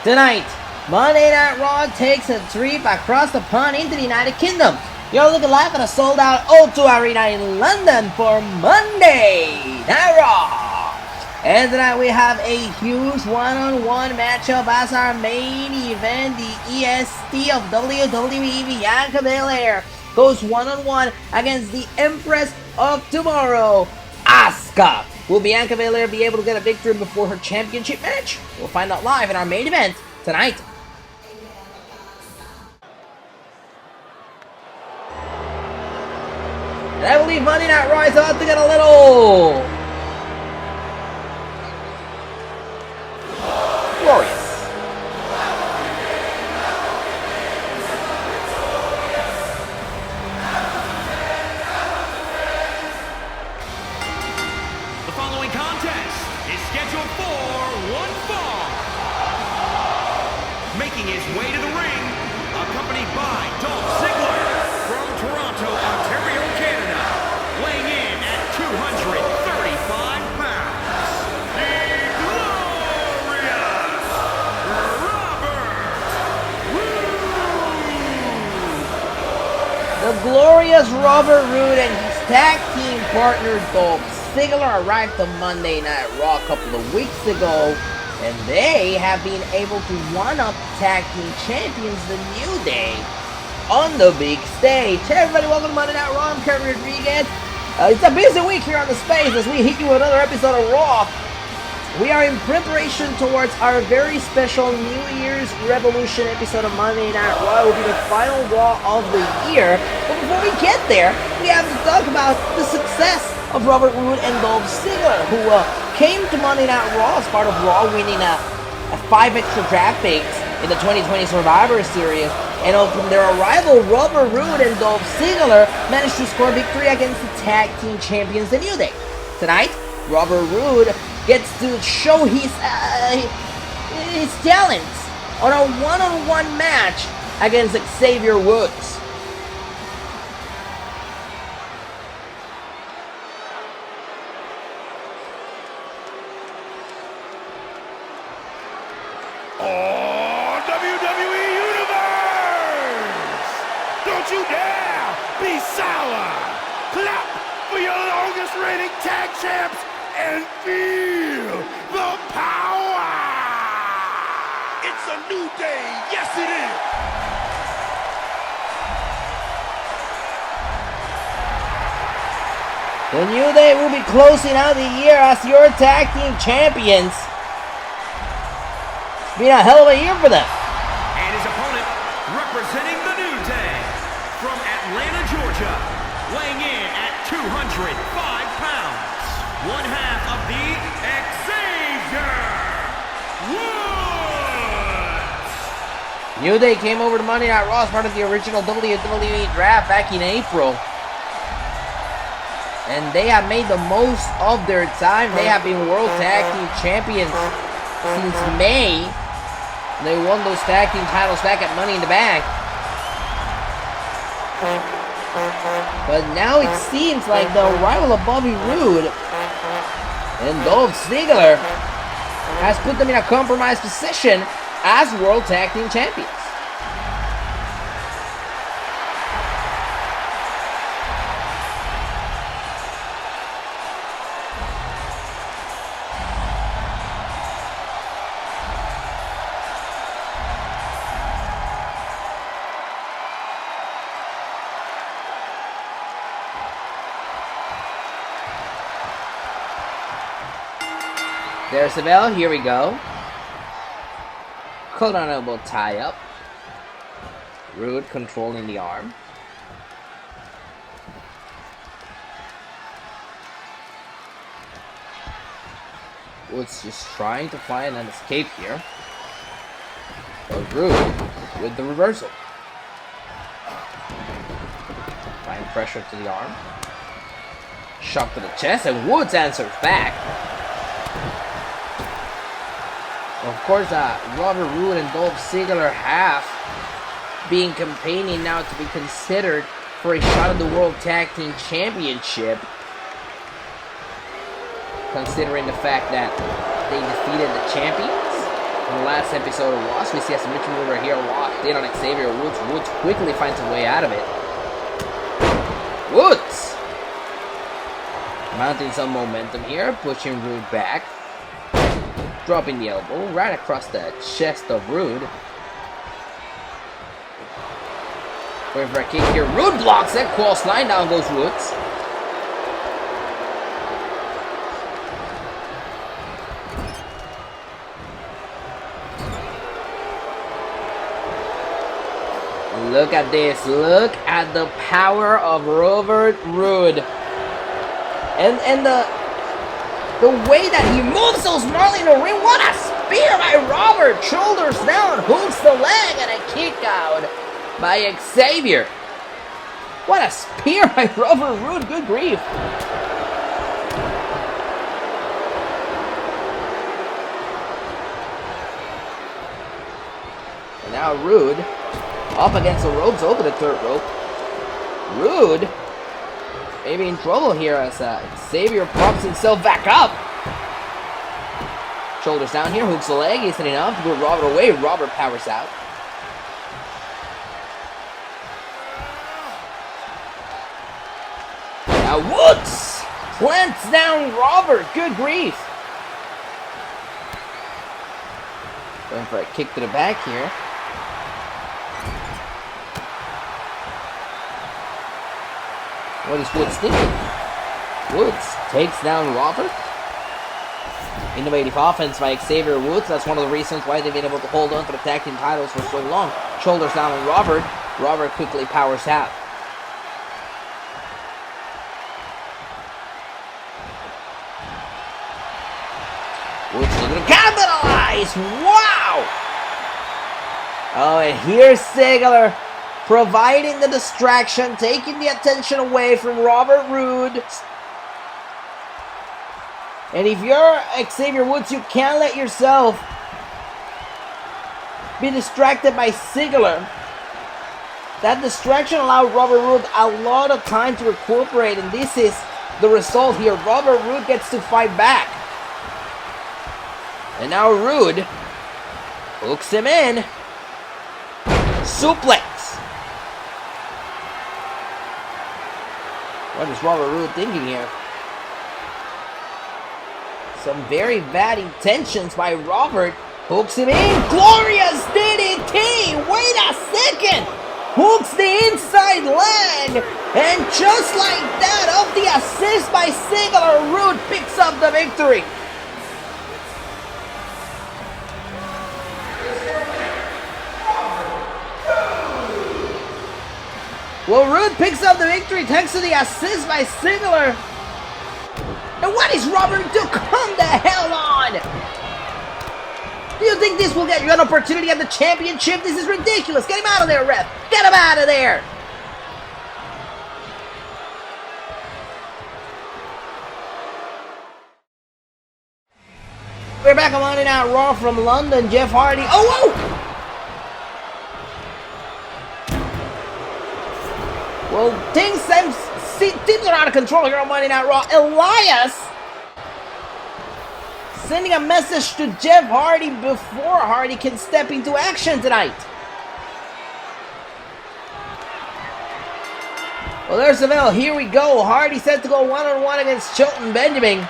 Tonight, Monday Night Raw takes a trip across the pond into the United Kingdom. You're looking live at a sold-out O2 Arena in London for Monday Night Raw. And tonight we have a huge one-on-one matchup as our main event. The EST of WWE, Bianca Belair, goes one-on-one against the Empress of Tomorrow, Asuka. Will Bianca Belair be able to get a victory before her championship match? We'll find out live in our main event tonight. And I believe Monday Night Raw is about to get a little glorious. The following contest is scheduled for one fall. Making his way to the ring, accompanied by Dolph Ziggler from Toronto, Ontario, Canada, weighing in at 235 pounds, the glorious Robert Roode. The glorious Robert Roode and his tag team partner Dolph Ziggler arrived on Monday Night Raw a couple of weeks ago, and they have been able to one-up tag team champions The New Day on the big stage. Hey everybody, welcome to Monday Night Raw. I'm Kevin Rodriguez. It's a busy week here on the Space as we hit you with another episode of Raw. We are in preparation towards our very special New Year's Revolution episode of Monday Night Raw. It will be the final Raw of the year. But before we get there, we have to talk about the success of Robert Roode and Dolph Ziggler, who came to Monday Night Raw as part of Raw winning 5 extra draft picks in the 2020 Survivor Series. And from their arrival, Robert Roode and Dolph Ziggler managed to score victory against the tag team champions, The New Day. Tonight, Robert Roode gets to show his talents on a one-on-one match against Xavier Woods. Oh, WWE Universe! Don't you dare be sour! Clap for your longest reigning tag champs and feel the power! It's a new day, yes it is! The New Day will be closing out the year as your tag team champions. It's been a hell of a year for them. And his opponent, representing the New Day, from Atlanta, Georgia, weighing in at 205 pounds, one half of the Xavier Woods. New Day came over to Monday Night Raw as part of the original WWE draft back in April. And they have made the most of their time. They have been World Tag Team Champions since May. They won those tag team titles back at Money in the Bank. But now it seems like the arrival of Bobby Roode and Dolph Ziggler has put them in a compromised position as World Tag Team Champions. There's the bell, here we go. Caught on elbow tie up. Roode controlling the arm. Woods just trying to find an escape here. But Roode with the reversal. Applying pressure to the arm. Shot to the chest and Woods answers back. Of course, Robert Roode and Dolph Ziggler have been campaigning now to be considered for a shot at the World Tag Team Championship, considering the fact that they defeated the champions In the last episode of Lost, we see a submission move right here locked in on Xavier Woods. Woods quickly finds a way out of it. Woods! Mounting some momentum here, pushing Rude back. Dropping the elbow right across the chest of Rude. Going for a kick here. Rude blocks it. Cross line, down goes Woods. Look at this. Look at the power of Robert Roode. And the way that he moves so smartly in the ring. What a spear by Robert. Shoulders down. Hooks the leg and a kick out by Xavier. What a spear by Robert Roode. Good grief. And now Roode up against the ropes, over the third rope. Roode maybe in trouble here as Xavier props himself back up. Shoulders down here, hooks the leg, isn't enough to put Robert away. Robert powers out. Now Woods plants down Robert. Good grief. Going for a kick to the back here. What is Woods thinking? Woods takes down Robert. Innovative offense by Xavier Woods. That's one of the reasons why they've been able to hold on to the tag team titles for so long. Shoulders down on Robert. Robert quickly powers out. Woods looking to capitalize. Wow! Oh, and here's Ziggler providing the distraction, taking the attention away from Robert Roode. And if you're Xavier Woods, you can't let yourself be distracted by Ziggler. That distraction allowed Robert Roode a lot of time to recuperate, and this is the result here. Robert Roode gets to fight back. And now Roode hooks him in. Suplex. What is Robert Roode thinking here? Some very bad intentions by Robert. Hooks him in. Glorious DDT. Wait a second. Hooks the inside leg. And just like that, off the assist by Ziggler, Roode picks up the victory. Well, Roode picks up the victory thanks to the assist by Ziggler. And what is Robert do? Come the hell on! Do you think this will get you an opportunity at the championship? This is ridiculous. Get him out of there, ref. Get him out of there. We're back on Monday Night Raw from London. Jeff Hardy. Oh, whoa! Well, things are out of control here on Monday Night Raw. Elias sending a message to Jeff Hardy before Hardy can step into action tonight. Well, there's the bell. Here we go. Hardy set to go one-on-one against Shelton Benjamin.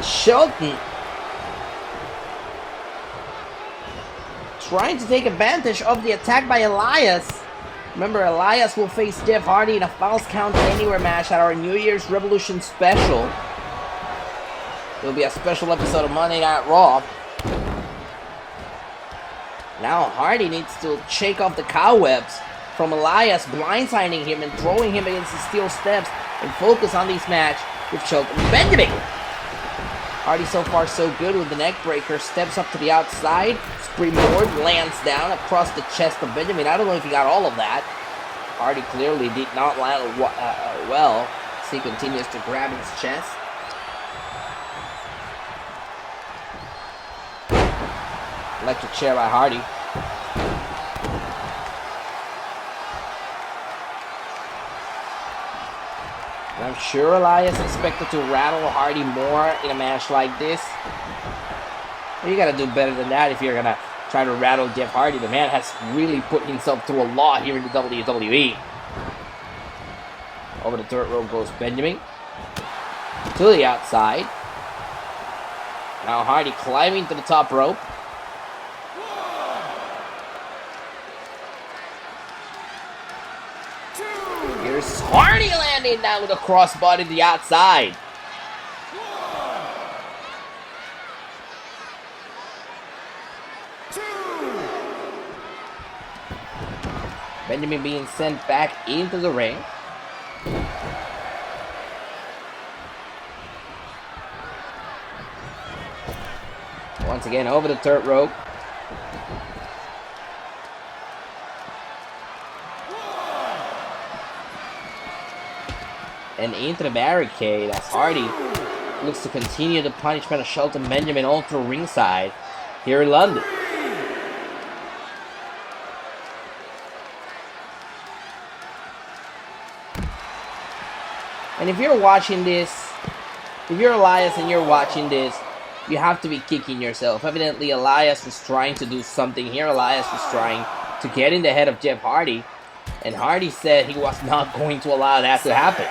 Shelton trying to take advantage of the attack by Elias. Remember, Elias will face Jeff Hardy in a Falls Count Anywhere match at our New Year's Revolution special. It'll be a special episode of Monday Night Raw. Now Hardy needs to shake off the cobwebs from Elias, blindsiding him and throwing him against the steel steps, and focus on this match with Shelton Benjamin. Hardy so far so good with the neck breaker. Steps up to the outside. Springboard lands down across the chest of Benjamin. I don't know if he got all of that. Hardy clearly did not land well as he continues to grab his chest. Electric chair by Hardy. And I'm sure Elias expected to rattle Hardy more in a match like this. But you gotta do better than that if you're gonna try to rattle Jeff Hardy. The man has really put himself through a lot here in the WWE. Over the third rope goes Benjamin. To the outside. Now Hardy climbing to the top rope. Here's Hardy landing down with a crossbody to the outside. Benjamin being sent back into the ring. Once again over the third rope. And into the barricade as Hardy looks to continue the punishment of Shelton Benjamin all through ringside here in London. And if you're watching this, if you're Elias and you're watching this, you have to be kicking yourself. Evidently, Elias was trying to do something here. Elias was trying to get in the head of Jeff Hardy. And Hardy said he was not going to allow that to happen.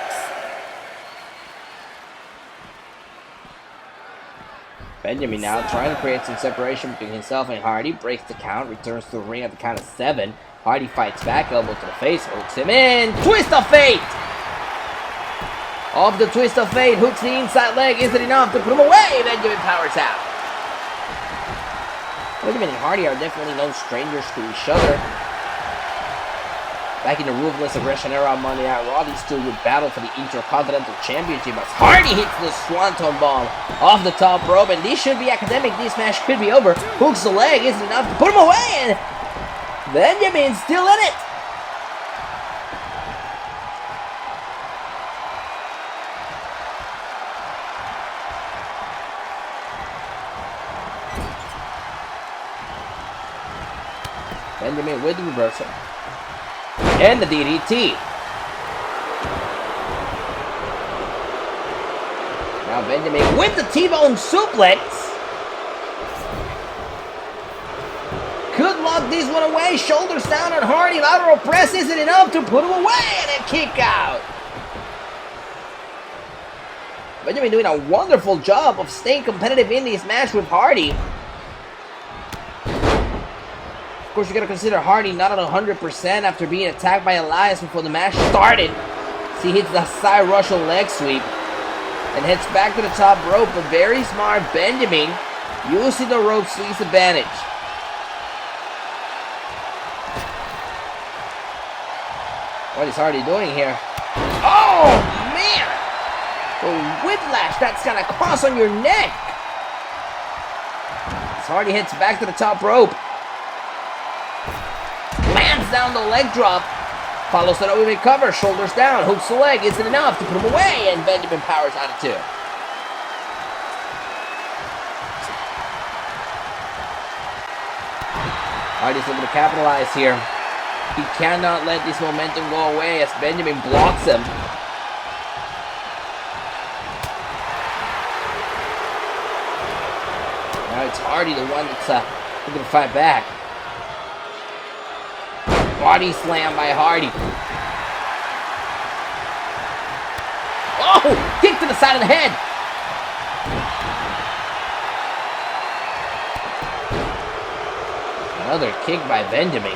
Benjamin now trying to create some separation between himself and Hardy. Breaks the count, returns to the ring at the count of 7. Hardy fights back, elbow to the face, hooks him in. Twist of fate! Off the twist of fate, hooks the inside leg. Is it enough to put him away? Benjamin powers out. Benjamin and Hardy are definitely no strangers to each other. Back in the Ruthless Aggression era on Monday Night Raw, these two would battle for the Intercontinental Championship as Hardy hits the Swanton Bomb off the top rope, and this should be academic. This match could be over. Hooks the leg, isn't enough to put him away, and Benjamin's still in it. Benjamin with the reversal. And the DDT. Now Benjamin with the T-bone suplex. Could lock this one away. Shoulders down on Hardy. Lateral press isn't enough to put him away. And a kick out. Benjamin doing a wonderful job of staying competitive in this match with Hardy. Of course, you gotta consider Hardy not at 100% after being attacked by Elias before the match started. So he hits the side Russian leg sweep and heads back to the top rope. A very smart Benjamin using the ropes to his advantage. What is Hardy doing here? Oh, man! The whiplash, that's gonna cross on your neck. As Hardy heads back to the top rope. Lands down the leg drop. Follows it up with a cover. Shoulders down. Hooks the leg. Isn't enough to put him away. And Benjamin powers out of 2. Hardy's looking to capitalize here. He cannot let this momentum go away as Benjamin blocks him. Now it's Hardy, the one that's looking to fight back. Body slam by Hardy. Oh! Kick to the side of the head. Another kick by Benjamin.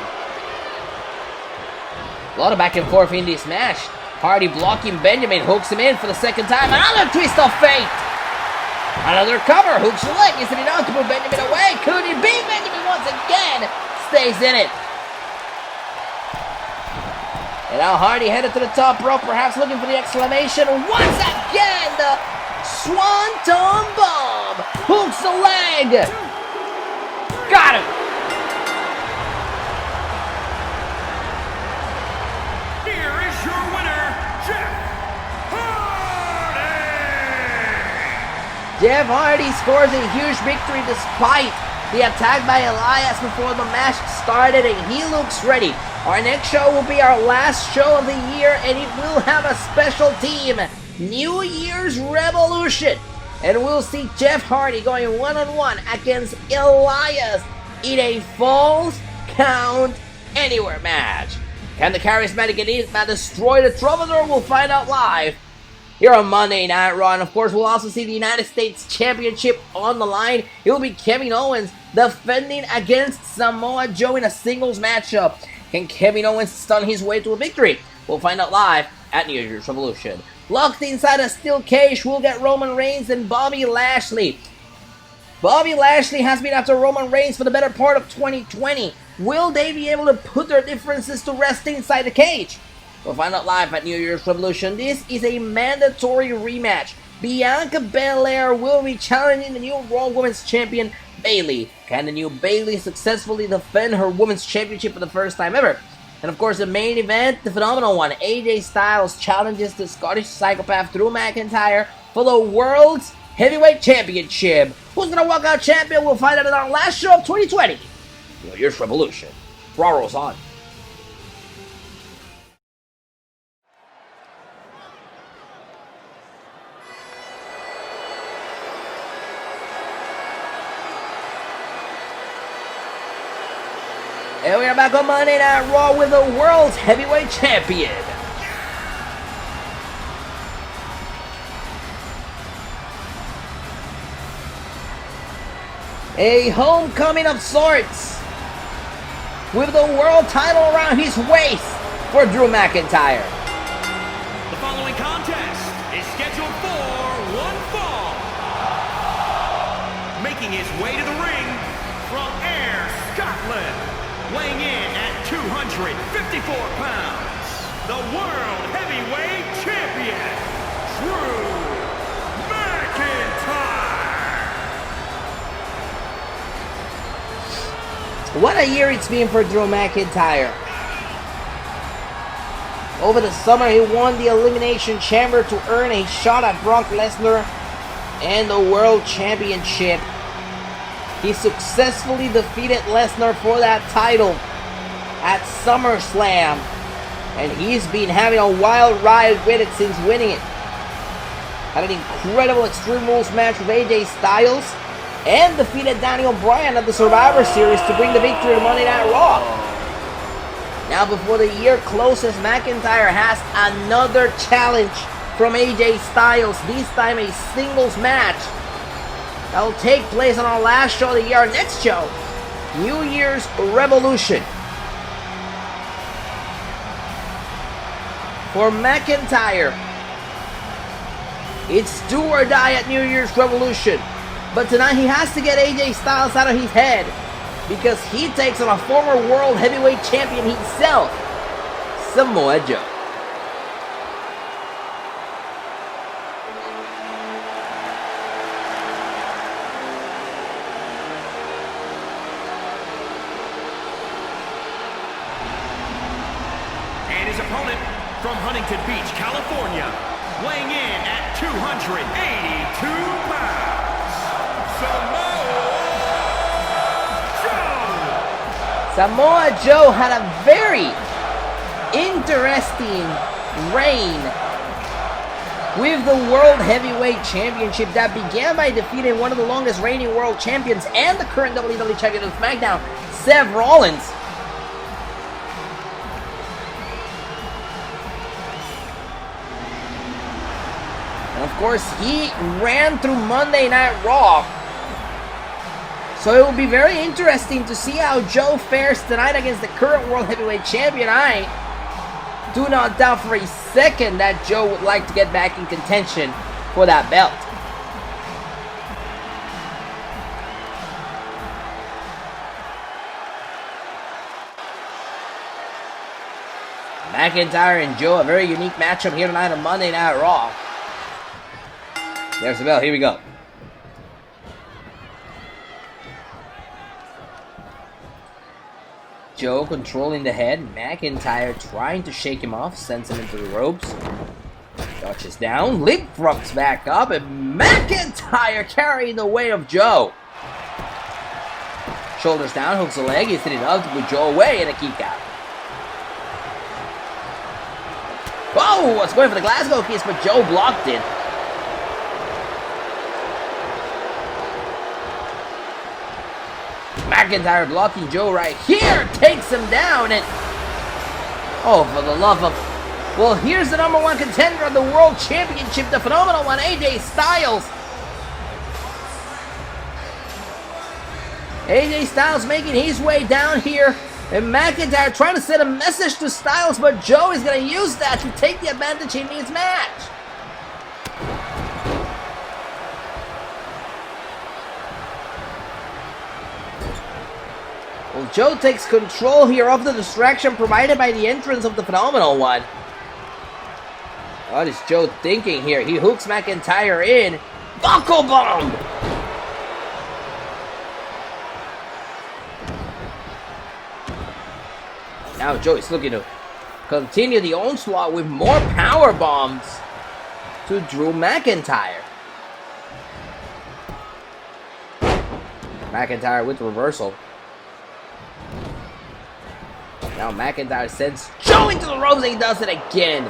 A lot of back and forth in this match. Hardy blocking Benjamin. Hooks him in for the second time. Another twist of fate. Another cover. Hooks the leg. Isn't enough to put Benjamin away. Could it be? Benjamin once again stays in it. And now Hardy headed to the top rope, perhaps looking for the exclamation. Once again, the Swanton Bomb. Hooks the leg. Got him. Here is your winner, Jeff Hardy. Jeff Hardy scores a huge victory despite the attack by Elias before the match started, and he looks ready. Our next show will be our last show of the year, and it will have a special team. New Year's Revolution. And we'll see Jeff Hardy going one-on-one against Elias in a Falls Count Anywhere match. Can the charismatic Enigma destroy the Troubadour? We'll find out live here on Monday Night Raw. And of course, we'll also see the United States Championship on the line. It will be Kevin Owens defending against Samoa Joe in a singles matchup. Can Kevin Owens stun his way to a victory? We'll find out live at New Year's Revolution. Locked inside a steel cage, we'll get Roman Reigns and Bobby Lashley. Bobby Lashley has been after Roman Reigns for the better part of 2020. Will they be able to put their differences to rest inside the cage? We'll find out live at New Year's Revolution. This is a mandatory rematch. Bianca Belair will be challenging the new Raw Women's Champion, Bayley. Can the new Bayley successfully defend her Women's Championship for the first time ever? And of course, the main event, the phenomenal one, AJ Styles challenges the Scottish Psychopath Drew McIntyre for the World's Heavyweight Championship. Who's gonna walk out champion? We'll find out in our last show of 2020. New Year's Revolution. Raw rolls on. And we are back on Monday Night Raw with the World's Heavyweight Champion. A homecoming of sorts, with the world title around his waist for Drew McIntyre. The following contest is scheduled for one fall. Making his way to the ring from Ayr, Scotland, weighing in at 254 pounds, the World Heavyweight Champion, Drew McIntyre. What a year it's been for Drew McIntyre. Over the summer, he won the Elimination Chamber to earn a shot at Brock Lesnar and the World Championship. He successfully defeated Lesnar for that title at SummerSlam, and he's been having a wild ride with it since winning it. Had an incredible Extreme Rules match with AJ Styles, and defeated Daniel Bryan at the Survivor Series to bring the victory to Monday Night Raw. Now, before the year closes, McIntyre has another challenge from AJ Styles, this time a singles match that will take place on our last show of the year, our next show, New Year's Revolution. For McIntyre, it's do or die at New Year's Revolution. But tonight he has to get AJ Styles out of his head, because he takes on a former World Heavyweight Champion himself, Samoa Joe. And his opponent from Huntington Beach, California, weighing in at 282 pounds. Samoa Joe had a very interesting reign with the World Heavyweight Championship that began by defeating one of the longest reigning world champions and the current WWE Champion of SmackDown, Seth Rollins. And of course, he ran through Monday Night Raw. So it will be very interesting to see how Joe fares tonight against the current World Heavyweight Champion. I do not doubt for a second that Joe would like to get back in contention for that belt. McIntyre and Joe, a very unique matchup here tonight on Monday Night Raw. There's the bell, here we go. Joe controlling the head, McIntyre trying to shake him off, sends him into the ropes. Touches down, leapfrogs back up, and McIntyre carrying the weight of Joe. Shoulders down, hooks the leg, he's hitting up to put Joe away, and a kick out. Oh, Joe was going for the Glasgow kiss, but Joe blocked it. McIntyre blocking Joe right here, takes him down, and oh, for the love of... Well, here's the #1 contender of the World Championship, the phenomenal one, AJ Styles. AJ Styles making his way down here, and McIntyre trying to send a message to Styles, but Joe is going to use that to take the advantage in his match. Well, Joe takes control here of the distraction provided by the entrance of the phenomenal one. What is Joe thinking here? He hooks McIntyre in. Buckle bomb! Now Joe is looking to continue the onslaught with more power bombs to Drew McIntyre. McIntyre with reversal. Now McIntyre sends Joe into the ropes and he does it again.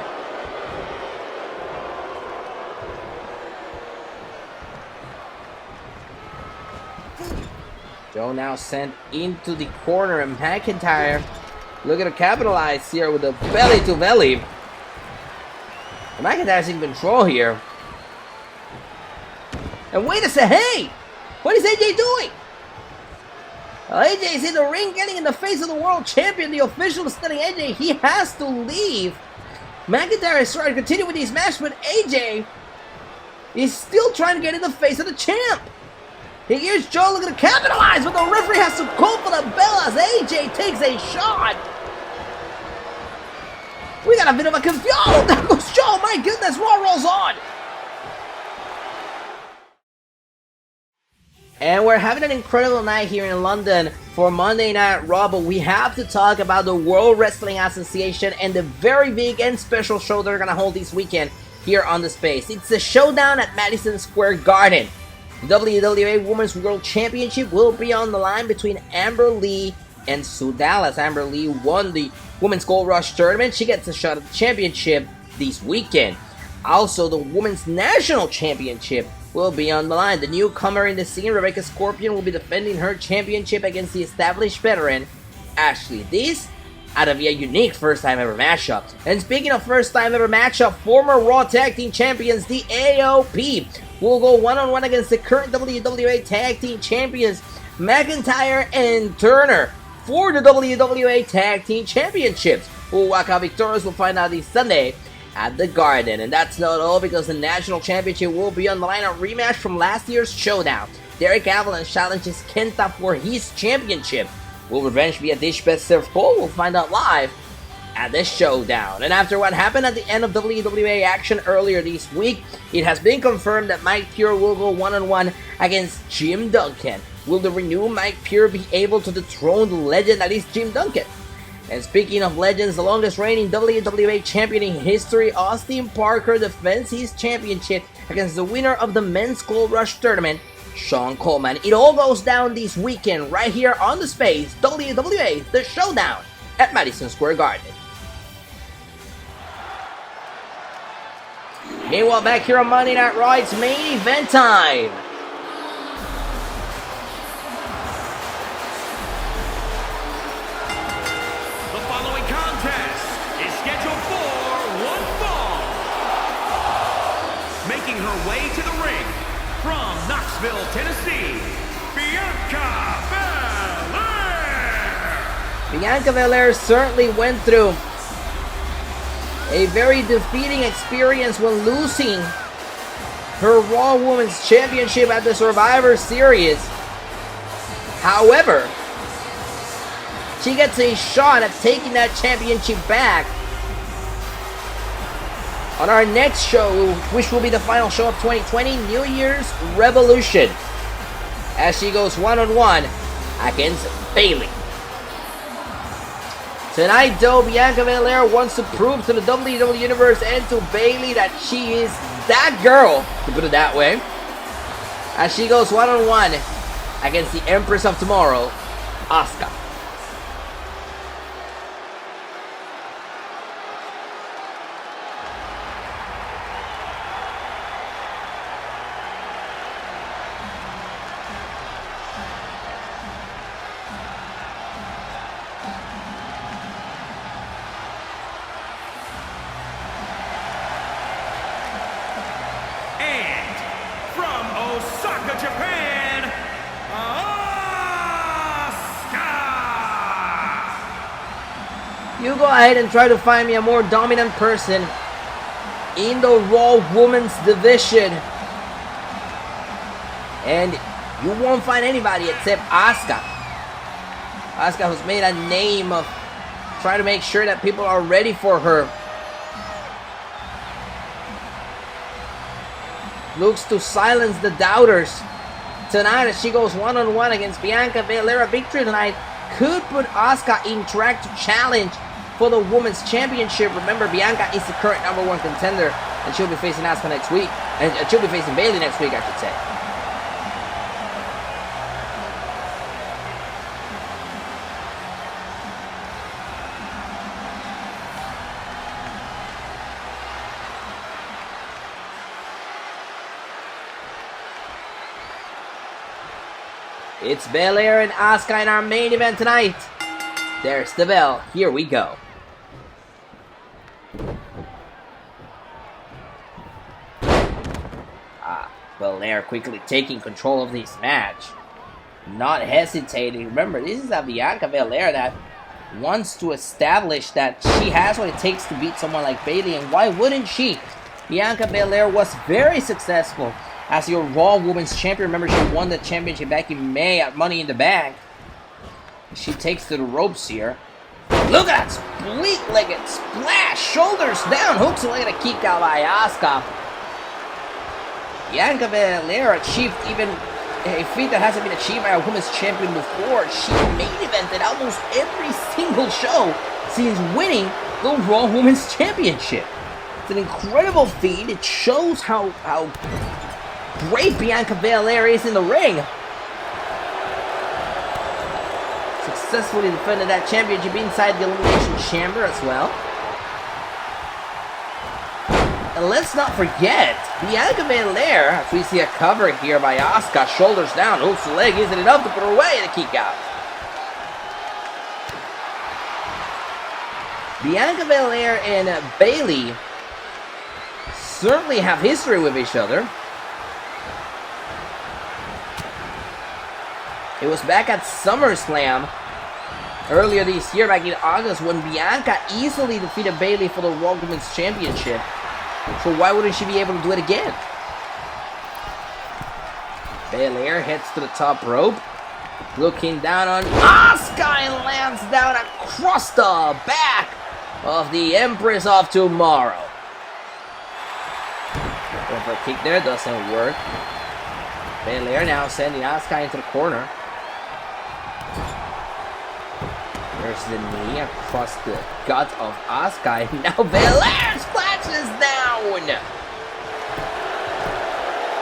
Joe now sent into the corner, and McIntyre looking to capitalize here with a belly to belly. McIntyre's in control here. And wait a second, hey! What is AJ doing? Well, AJ is in the ring getting in the face of the World Champion. The official is telling AJ he has to leave. McIntyre is trying to continue with his match, but AJ is still trying to get in the face of the champ. Here's Joe looking to capitalize, but the referee has to call for the bell as AJ takes a shot. We got a bit of a confusion. Oh, there goes Joe. My goodness, Raw rolls on. And we're having an incredible night here in London for Monday Night Raw, but we have to talk about the World Wrestling Association and the very big and special show they're going to hold this weekend here on the space. It's a showdown at Madison Square Garden. The WWE Women's World Championship will be on the line between Amber Lee and Sue Dallas. Amber Lee won the Women's Gold Rush Tournament. She gets a shot at the championship this weekend. Also, the Women's National Championship will be on the line. The newcomer in the scene, Rebecca Scorpion, will be defending her championship against the established veteran, Ashley. This out of a unique first-time ever matchup. And speaking of first-time ever matchup, former Raw Tag Team Champions, the AOP, will go one-on-one against the current WWE Tag Team Champions, McIntyre and Turner, for the WWE Tag Team Championships. Who will walk out victorious, we'll find out this Sunday at the Garden. And that's not all, because the National Championship will be on the line, a rematch from last year's showdown. Derek Avalanche challenges Kenta for his championship. Will revenge be a dish best served cold? We'll find out live at the showdown. And after what happened at the end of WWE action earlier this week, it has been confirmed that Mike Pure will go one-on-one against Jim Duncan. Will the renewed Mike Pure be able to dethrone the legend that is Jim Duncan? And speaking of legends, the longest reigning WWE champion in history, Austin Parker, defends his championship against the winner of the Men's Gold Rush Tournament, Sean Coleman. It all goes down this weekend right here on the space, WWE The Showdown at Madison Square Garden. Meanwhile, back here on Monday Night Raw, it's main event time. The following contest is scheduled for one fall. Making her way to the ring from Knoxville, Tennessee, Bianca Belair. Bianca Belair certainly went through a very defeating experience when losing her Raw Women's Championship at the Survivor Series. However, she gets a shot at taking that championship back on our next show, which will be the final show of 2020, New Year's Revolution, as she goes one-on-one against Bayley. Tonight, though, Bianca Belair wants to prove to the WWE Universe and to Bayley that she is that girl, to put it that way, as she goes one-on-one against the Empress of Tomorrow, Asuka. Japan, Asuka! You go ahead and try to find me a more dominant person in the Raw Women's division, and you won't find anybody except Asuka. Asuka, who's made a name of trying to make sure that people are ready for her. Looks to silence the doubters tonight as she goes one-on-one against Bianca Belair. A victory tonight could put Asuka in track to challenge for the Women's Championship. Remember, Bianca is the current #1 contender, and she'll be facing Asuka next week. And she'll be facing Bayley next week, I should say. It's Belair and Asuka in our main event tonight. There's the bell. Here we go. Belair quickly taking control of this match. Not hesitating. Remember, this is a Bianca Belair that wants to establish that she has what it takes to beat someone like Bayley, and why wouldn't she? Bianca Belair was very successful as your Raw Women's Champion. Remember, she won the championship back in May at Money in the Bank. She takes to the ropes here. Look at that split-legged splash. Shoulders down. Hooks a leg and a kick out by Asuka. Bianca Belair achieved even a feat that hasn't been achieved by a Women's Champion before. She main evented almost every single show since winning the Raw Women's Championship. It's an incredible feat. It shows how great Bianca Belair is in the ring. Successfully defended that championship inside the Elimination Chamber as well. And let's not forget, Bianca Belair, as we see a cover here by Asuka, shoulders down, hooks the leg, isn't enough to put her away and a kick out. Bianca Belair and Bayley certainly have history with each other. It was back at SummerSlam earlier this year, back in August, when Bianca easily defeated Bayley for the Raw Women's Championship. So why wouldn't she be able to do it again? Belair heads to the top rope, looking down on Asuka and lands down across the back of the Empress of Tomorrow. Going for a kick there, doesn't work. Belair now sending Asuka into the corner. There's the knee across the gut of Asuka. And now Belair splashes down.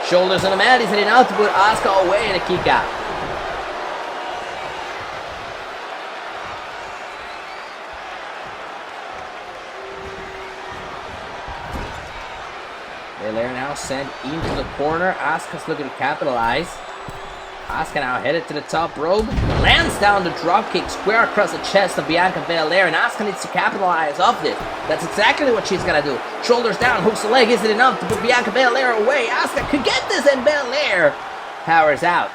Shoulders on the mat. He's heading out to put Asuka away and a kick out. Belair now sent into the corner. Asuka's looking to capitalize. Asuka now headed to the top rope, lands down the dropkick square across the chest of Bianca Belair, and Asuka needs to capitalize off this. That's exactly what she's gonna do. Shoulders down, hooks the leg, isn't enough to put Bianca Belair away. Asuka could get this, and Belair powers out.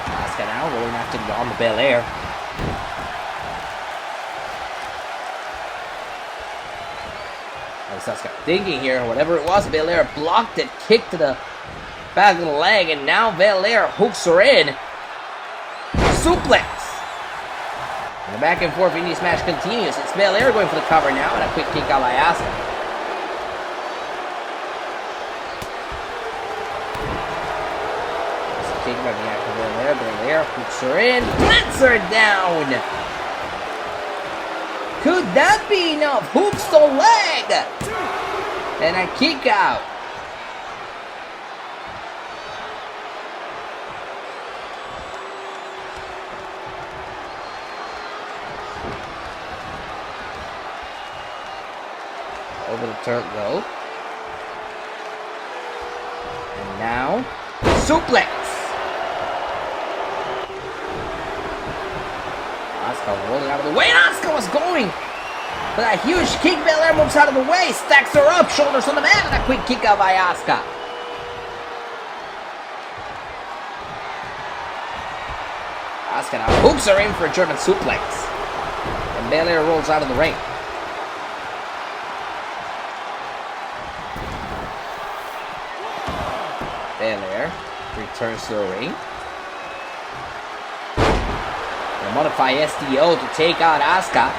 Asuka now rolling after on the Belair. Asuka thinking here, whatever it was, Belair blocked it, kicked to the back of the leg, and now Belair hooks her in. Suplex! And the back and forth in this match continues. It's Belair going for the cover now, and a quick kick out by Asuka. It's a kick by Bianca Belair. Belair hooks her in, plants her down! Could that be enough? Hooks the leg! And a kick out. Over the turret rope. And now, suplex! Asuka rolling out of the way, and Asuka was going With a huge kick, Belair moves out of the way, stacks her up, shoulders on the mat, and a quick kick out by Asuka. Asuka now hooks her in for a German suplex. And Belair rolls out of the ring. Belair returns to the ring. And modify STO to take out Asuka.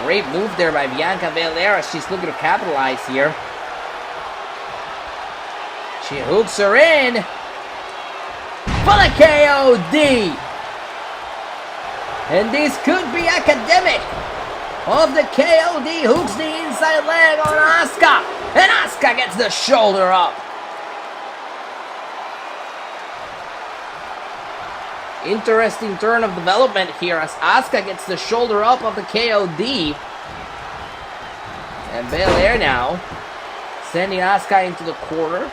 Great move there by Bianca Belair as she's looking to capitalize here. She hooks her in for the KOD. And this could be academic of the KOD. Hooks the inside leg on Asuka. And Asuka gets the shoulder up. Interesting turn of development here as Asuka gets the shoulder up of the KOD. And Belair now sending Asuka into the corner.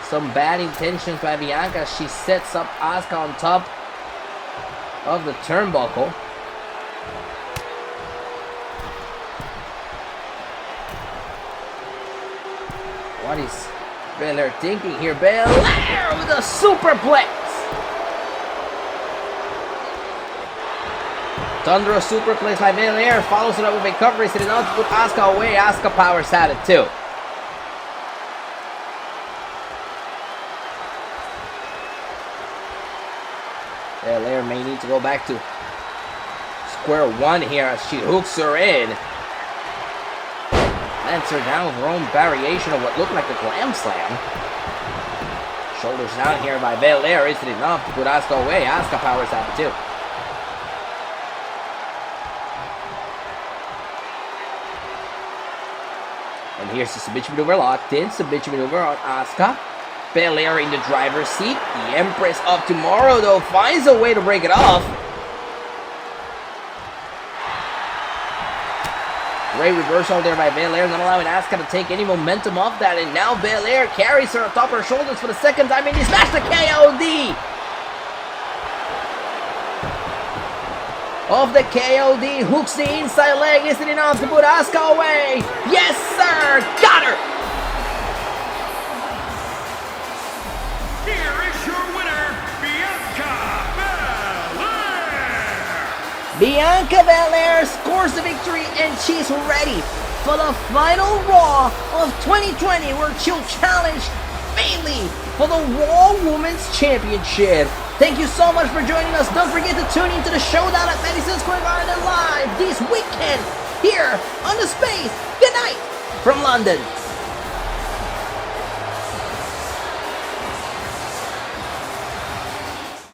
Some bad intentions by Bianca. She sets up Asuka on top of the turnbuckle. What is Belair thinking here? Belair with a superplex! Thunderous superplex by Belair, follows it up with a cover, setting out to put Asuka away. Asuka powers at it too. Belair may need to go back to square one here as she hooks her in. Lands her down with her own variation of what looked like a glam slam. Shoulders down here by Belair. Isn't enough to put Asuka away? Asuka powers at it too. And here's the submission maneuver locked in. Submission maneuver on Asuka. Belair in the driver's seat. The Empress of Tomorrow, though, finds a way to break it off. Great reversal there by Belair, not allowing Asuka to take any momentum off that. And now Belair carries her atop her shoulders for the second time and he smashed the KOD. Of the KOD, hooks the inside leg. Isn't enough to put Asuka away? Yes, sir! Got her! Here is your winner, Bianca Belair! Bianca Belair scores the victory and she's ready for the final Raw of 2020 where she'll challenge Bayley for the Raw Women's Championship. Thank you so much for joining us. Don't forget to tune into the showdown at Madison Square Garden live this weekend here on The Space. Good night from London.